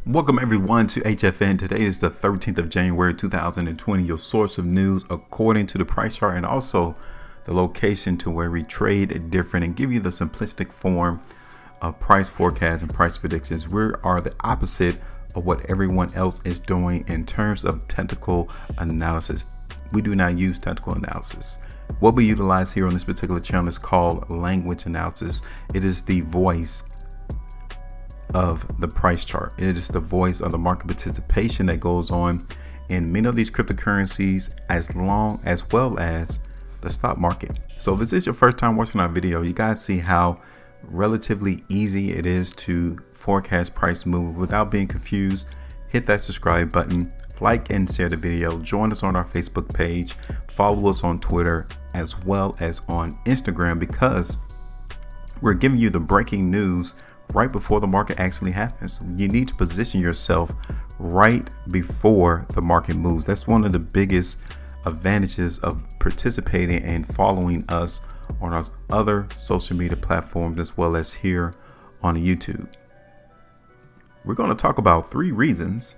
Welcome everyone to HFN. Today is the 13th of January 2020, your source of news according to the price chart and also the location to where we trade different and give you the simplistic form of price forecasts and price predictions. We are the opposite of what everyone else is doing in terms of technical analysis. We do not use technical analysis. What we utilize here on this particular channel is called language analysis. It is the voice of the price chart. It is the voice of the market participation that goes on in many of these cryptocurrencies as well as the stock market. So if this is your first time watching our video, you guys see how relatively easy it is to forecast price move without being confused. Hit that subscribe button, like and share the video, join us on our Facebook page, follow us on Twitter as well as on Instagram, because we're giving you the breaking news right before the market actually happens. You need to position yourself right before the market moves. That's one of the biggest advantages of participating and following us on our other social media platforms as well as here on YouTube. We're going to talk about 3 reasons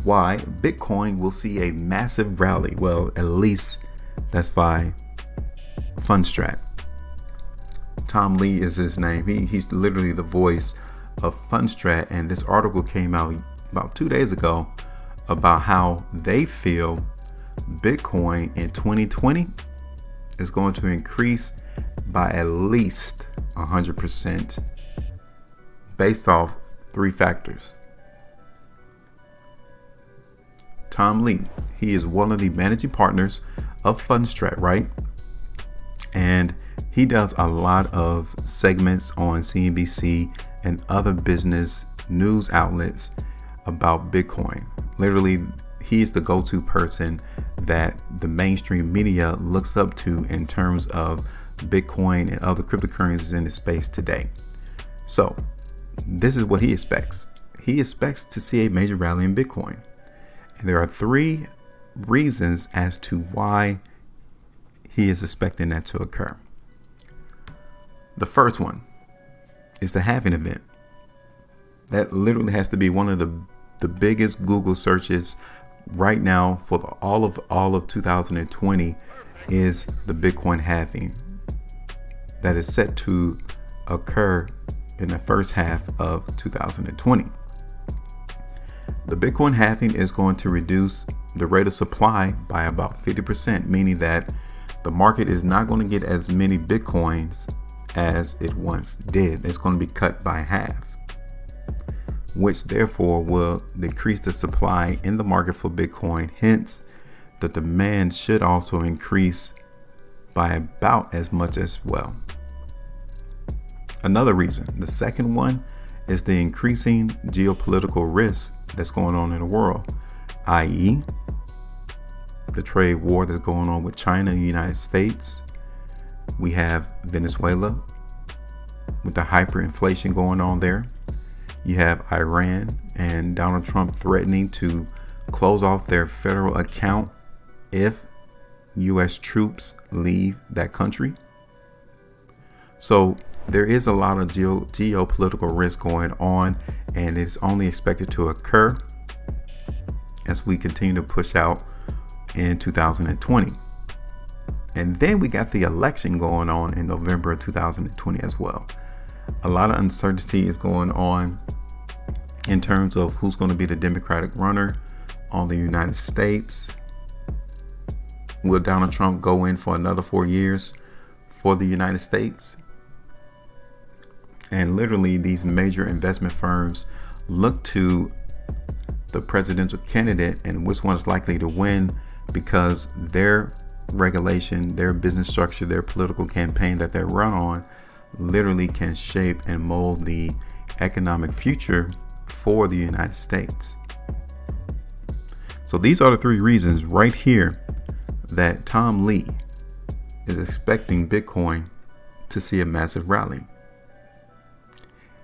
why Bitcoin will see a massive rally. Well, at least that's by Fundstrat. Tom Lee is his name. He's literally the voice of Fundstrat, and this article came out about 2 days ago about how they feel Bitcoin in 2020 is going to increase by at least 100% based off 3 factors. Tom Lee, he is one of the managing partners of Fundstrat, right? And he does a lot of segments on CNBC and other business news outlets about Bitcoin. Literally, he is the go-to person that the mainstream media looks up to in terms of Bitcoin and other cryptocurrencies in the space today. So this is what he expects. He expects to see a major rally in Bitcoin. And there are 3 reasons as to why he is expecting that to occur. The first one is the halving event. That literally has to be one of the biggest Google searches right now for all of 2020 is the Bitcoin halving that is set to occur in the first half of 2020. The Bitcoin halving is going to reduce the rate of supply by about 50%, meaning that the market is not going to get as many Bitcoins as it once did. It's going to be cut by half, which therefore will decrease the supply in the market for Bitcoin. Hence, the demand should also increase by about as much as well. Another reason, the second one, is the increasing geopolitical risk that's going on in the world, i.e., the trade war that's going on with China and the United States. We have Venezuela with the hyperinflation going on there. You have Iran and Donald Trump threatening to close off their federal account if U.S. troops leave that country. So there is a lot of geopolitical risk going on, and it's only expected to occur as we continue to push out in 2020. And then we got the election going on in November of 2020 as well. A lot of uncertainty is going on in terms of who's going to be the Democratic runner on the United States. Will Donald Trump go in for another 4 years for the United States? And literally, these major investment firms look to the presidential candidate and which one is likely to win, because their regulation, their business structure, their political campaign that they run on literally can shape and mold the economic future for the United States. So these are the 3 reasons right here that Tom Lee is expecting Bitcoin to see a massive rally.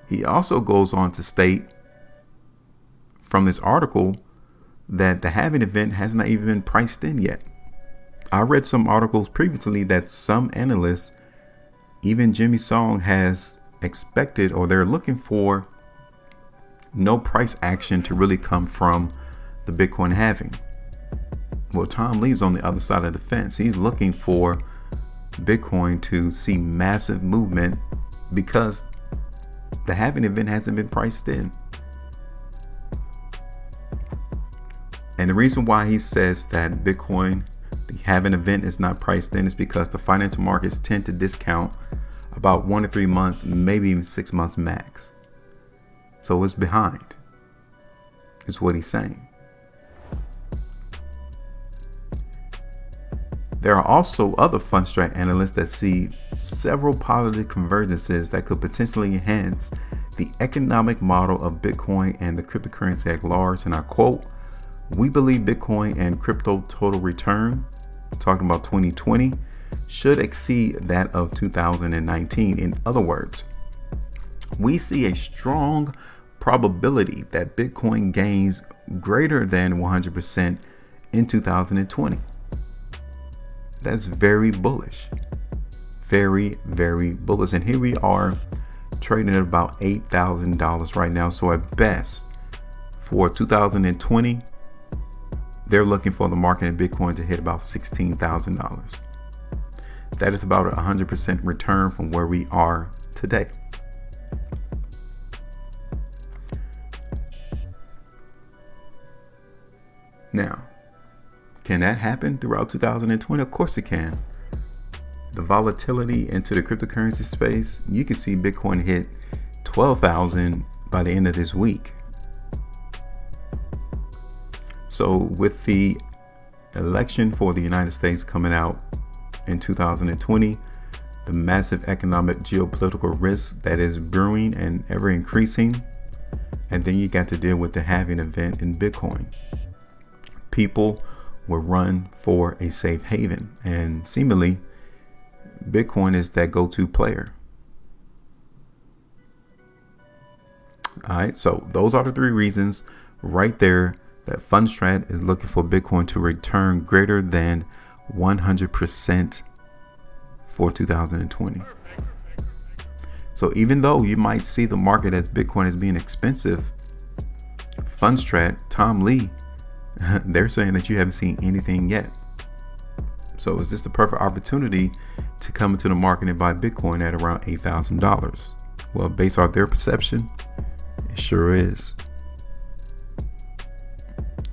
He also goes on to state from this article that the halving event has not even been priced in yet. I read some articles previously that some analysts, even Jimmy Song, has expected, or they're looking for no price action to really come from the Bitcoin halving. Well, Tom Lee's on the other side of the fence. He's looking for Bitcoin to see massive movement because the halving event hasn't been priced in. And the reason why he says that Bitcoin, the halving event, is not priced in is because the financial markets tend to discount about 1 to 3 months, maybe even 6 months max. So it's behind, is what he's saying. There are also other Fundstrat analysts that see several positive convergences that could potentially enhance the economic model of Bitcoin and the cryptocurrency at large. And I quote, "We believe Bitcoin and crypto total return," talking about 2020, "should exceed that of 2019. In other words, we see a strong probability that Bitcoin gains greater than 100% in 2020. That's very bullish. Very, very bullish. And here we are trading at about $8,000 right now. So at best for 2020, they're looking for the market in Bitcoin to hit about $16,000. That is about a 100% return from where we are today. Now, can that happen throughout 2020? Of course it can. The volatility into the cryptocurrency space, you can see Bitcoin hit 12,000 by the end of this week. So with the election for the United States coming out in 2020, the massive economic geopolitical risk that is brewing and ever increasing, and then you got to deal with the halving event in Bitcoin. People will run for a safe haven, and seemingly Bitcoin is that go-to player. All right, so those are the 3 reasons right there that Fundstrat is looking for Bitcoin to return greater than 100% for 2020. So even though you might see the market as Bitcoin as being expensive, Fundstrat, Tom Lee, they're saying that you haven't seen anything yet. So is this the perfect opportunity to come into the market and buy Bitcoin at around $8,000? Well, based on their perception, it sure is.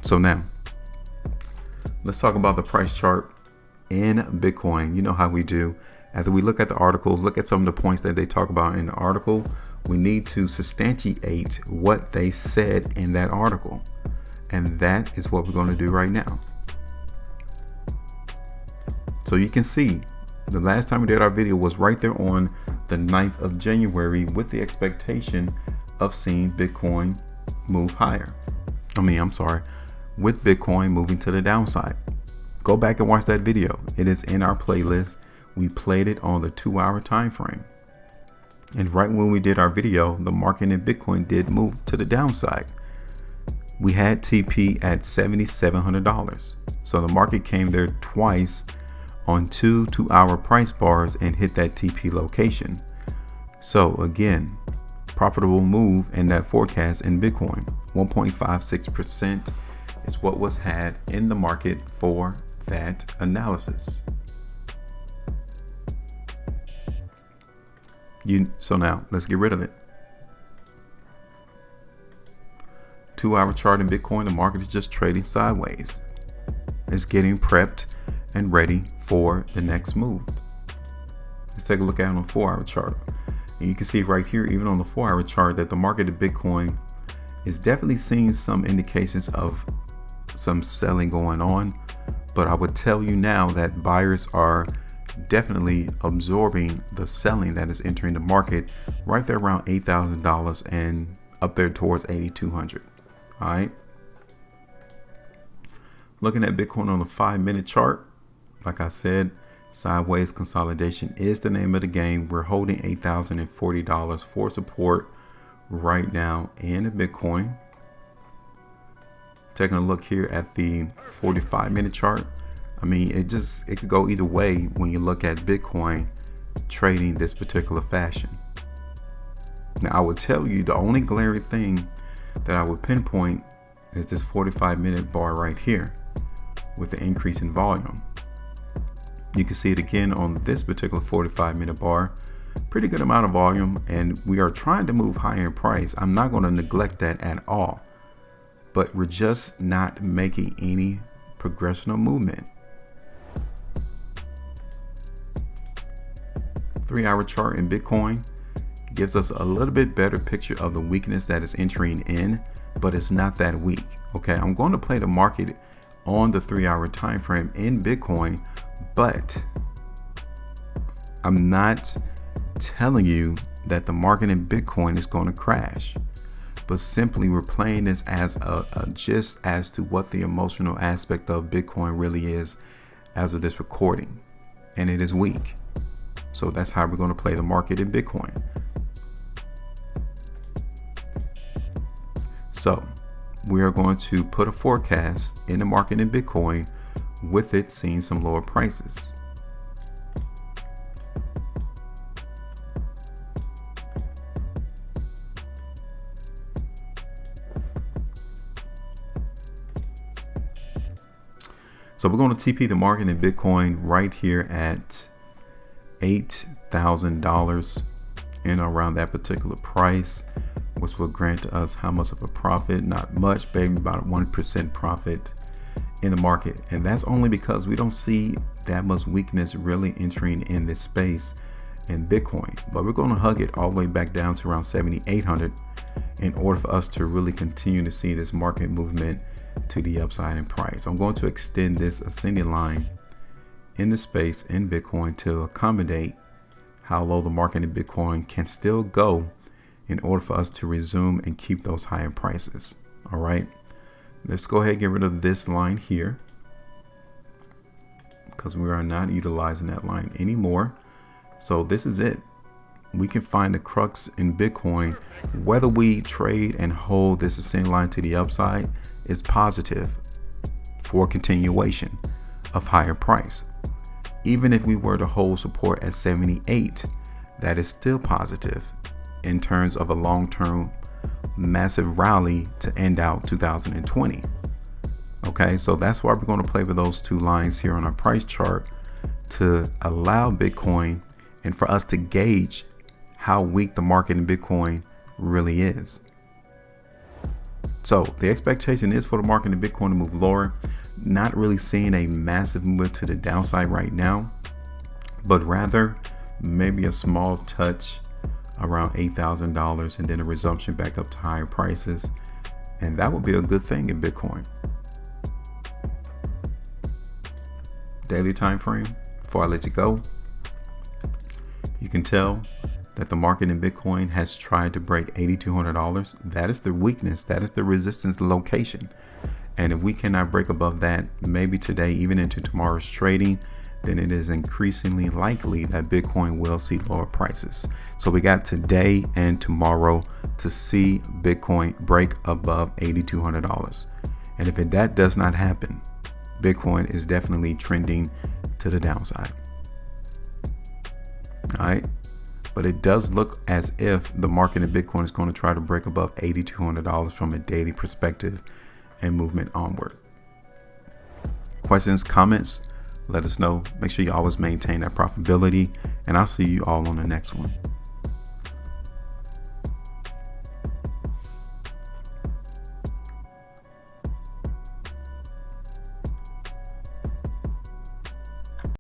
So now, let's talk about the price chart in Bitcoin. You know how we do. After we look at the articles, look at some of the points that they talk about in the article, we need to substantiate what they said in that article. And that is what we're going to do right now. So you can see the last time we did our video was right there on the 9th of January with the expectation of seeing Bitcoin move higher. With Bitcoin moving to the downside. Go back and watch that video. It is in our playlist. We played it on the 2-hour time frame. And right when we did our video, the market in Bitcoin did move to the downside. We had TP at $7,700. So the market came there twice on 2 2-hour price bars and hit that TP location. So again, profitable move in that forecast in Bitcoin. 1.56% is what was had in the market for that analysis. So now let's get rid of it. 2-hour chart in Bitcoin, the market is just trading sideways. It's getting prepped and ready for the next move. Let's take a look at it on the 4-hour chart. And you can see right here, even on the 4-hour chart, that the market of Bitcoin is definitely seeing some indications of some selling going on. But I would tell you now that buyers are definitely absorbing the selling that is entering the market right there around $8,000 and up there towards $8,200. All right. Looking at Bitcoin on the 5-minute chart, like I said, sideways consolidation is the name of the game. We're holding $8,040 for support right now in Bitcoin. Taking a look here at the 45-minute chart. I mean, it could go either way when you look at Bitcoin trading this particular fashion. Now, I would tell you the only glaring thing that I would pinpoint is this 45-minute bar right here with the increase in volume. You can see it again on this particular 45-minute bar. Pretty good amount of volume, and we are trying to move higher in price. I'm not going to neglect that at all, but we're just not making any progressional movement. 3-hour chart in Bitcoin gives us a little bit better picture of the weakness that is entering in, but it's not that weak. Okay, I'm going to play the market on the 3-hour time frame in Bitcoin, but I'm not telling you that the market in Bitcoin is going to crash, but simply we're playing this as a gist as to what the emotional aspect of Bitcoin really is as of this recording, and it is weak. So that's how we're going to play the market in Bitcoin. So we are going to put a forecast in the market in Bitcoin with it seeing some lower prices. So we're going to TP the market in Bitcoin right here at $8,000 and around that particular price, which will grant us how much of a profit? Not much, maybe about 1% profit in the market. And that's only because we don't see that much weakness really entering in this space in Bitcoin. But we're going to hug it all the way back down to around 7,800 in order for us to really continue to see this market movement to the upside in price. I'm going to extend this ascending line in the space in Bitcoin to accommodate how low the market in Bitcoin can still go in order for us to resume and keep those higher prices. All right, let's go ahead and get rid of this line here because we are not utilizing that line anymore. So this is it. We can find the crux in Bitcoin. Whether we trade and hold this ascending line to the upside is positive for continuation of higher price. Even if we were to hold support at 78, that is still positive in terms of a long-term massive rally to end out 2020. Okay, so that's why we're going to play with those two lines here on our price chart to allow Bitcoin and for us to gauge how weak the market in Bitcoin really is. So the expectation is for the market in Bitcoin to move lower. Not really seeing a massive move to the downside right now, but rather maybe a small touch around $8,000 and then a resumption back up to higher prices. And that would be a good thing in Bitcoin. Daily time frame, before I let you go, you can tell that the market in Bitcoin has tried to break $8,200. That is the weakness. That is the resistance location. And if we cannot break above that, maybe today, even into tomorrow's trading, then it is increasingly likely that Bitcoin will see lower prices. So we got today and tomorrow to see Bitcoin break above $8,200. And if that does not happen, Bitcoin is definitely trending to the downside. All right. But it does look as if the market in Bitcoin is going to try to break above $8,200 from a daily perspective and movement onward. Questions, comments, let us know. Make sure you always maintain that profitability, and I'll see you all on the next one.